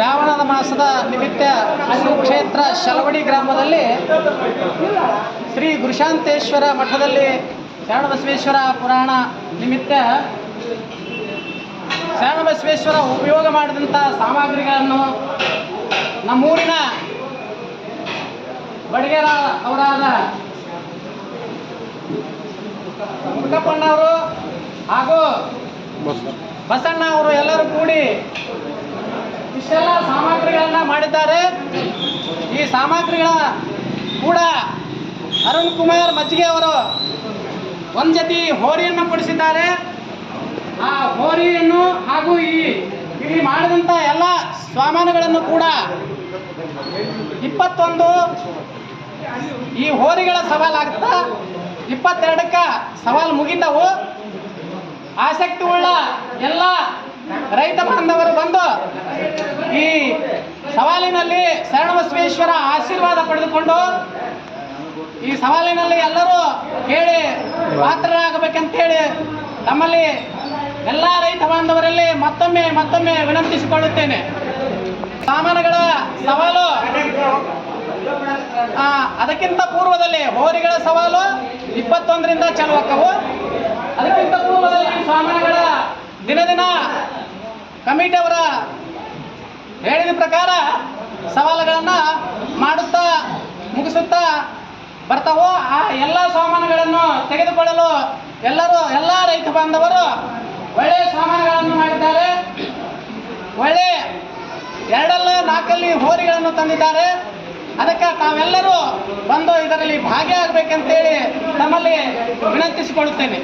ಶ್ರಾವಣದ ಮಾಸದ ನಿಮಿತ್ತ ಸುಕ್ಷೇತ್ರ ಶಲವಡಿ ಗ್ರಾಮದಲ್ಲಿ ಶ್ರೀ ಗುರುಶಾಂತೇಶ್ವರ ಮಠದಲ್ಲಿ ಶರಣಬಸವೇಶ್ವರ ಪುರಾಣ ನಿಮಿತ್ತ ಶರಣಬಸವೇಶ್ವರ ಉಪಯೋಗ ಮಾಡಿದಂಥ ಸಾಮಗ್ರಿಗಳನ್ನು ನಮ್ಮೂರಿನ ಬಡಿಗೆರ ಅವರಾದ ಮುಖಪ್ಪಣ್ಣವರು ಹಾಗೂ ಬಸಣ್ಣ ಅವರು ಎಲ್ಲರೂ ಕೂಡಿ ಇಷ್ಟೆಲ್ಲ ಸಾಮಗ್ರಿಗಳನ್ನು ಮಾಡಿದ್ದಾರೆ. ಈ ಸಾಮಗ್ರಿಗಳ ಕೂಡ ಅರುಣ್ ಕುಮಾರ್ ಮಜ್ಜಿಗೆ ಅವರು ಒಂದು ಜೊತೆ ಹೋರಿಯನ್ನು ಕೊಡಿಸಿದ್ದಾರೆ. ಆ ಹೋರಿಯನ್ನು ಹಾಗೂ ಇಲ್ಲಿ ಮಾಡಿದಂಥ ಎಲ್ಲ ಸಾಮಾನುಗಳನ್ನು ಕೂಡ 21 ಈ ಹೋರಿಗಳ ಸವಾಲಾಗ್ತಾ 22ಕ್ಕೆ ಸವಾಲು ಮುಗಿದವು. ಆಸಕ್ತಿ ಉಳ್ಳ ಎಲ್ಲ ರೈತ ಬಾಂಧವರು ಬಂದು ಈ ಸವಾಲಿನಲ್ಲಿ ಶರಣಬಸವೇಶ್ವರ ಆಶೀರ್ವಾದ ಪಡೆದುಕೊಂಡು ಈ ಸವಾಲಿನಲ್ಲಿ ಎಲ್ಲರೂ ಕೇಳಿ ಪಾತ್ರರಾಗಬೇಕಂತೇಳಿ ತಮ್ಮಲ್ಲಿ ಎಲ್ಲ ರೈತ ಬಾಂಧವರಲ್ಲಿ ಮತ್ತೊಮ್ಮೆ ವಿನಂತಿಸಿಕೊಳ್ಳುತ್ತೇನೆ. ಸಾಮಾನುಗಳ ಸವಾಲು ಅದಕ್ಕಿಂತ ಪೂರ್ವದಲ್ಲಿ ಹೋರಿಗಳ ಸವಾಲು 21ರಿಂದ ಚಾಲುವಾಕ್ಕವು. ಅದಕ್ಕಿಂತ ಪೂರ್ವದಲ್ಲಿ ಸಾಮಾನುಗಳ ದಿನ ಕಮಿಟಿಯವರ ಹೇಳಿದ ಪ್ರಕಾರ ಸವಾಲುಗಳನ್ನು ಮಾಡುತ್ತಾ ಮುಗಿಸುತ್ತಾ ಬರ್ತಾವೋ. ಆ ಎಲ್ಲ ಸಾಮಾನುಗಳನ್ನು ತೆಗೆದುಕೊಳ್ಳಲು ಎಲ್ಲ ರೈತ ಬಾಂಧವರು ಒಳ್ಳೆಯ ಸಾಮಾನುಗಳನ್ನು ಮಾಡಿದ್ದಾರೆ. ಒಳ್ಳೆ 2-4 ಹೋರಿಗಳನ್ನು ತಂದಿದ್ದಾರೆ. ಅದಕ್ಕೆ ತಾವೆಲ್ಲರೂ ಬಂದು ಇದರಲ್ಲಿ ಭಾಗಿಯಾಗಬೇಕಂತೇಳಿ ತಮ್ಮಲ್ಲಿ ವಿನಂತಿಸಿಕೊಳ್ಳುತ್ತೇನೆ.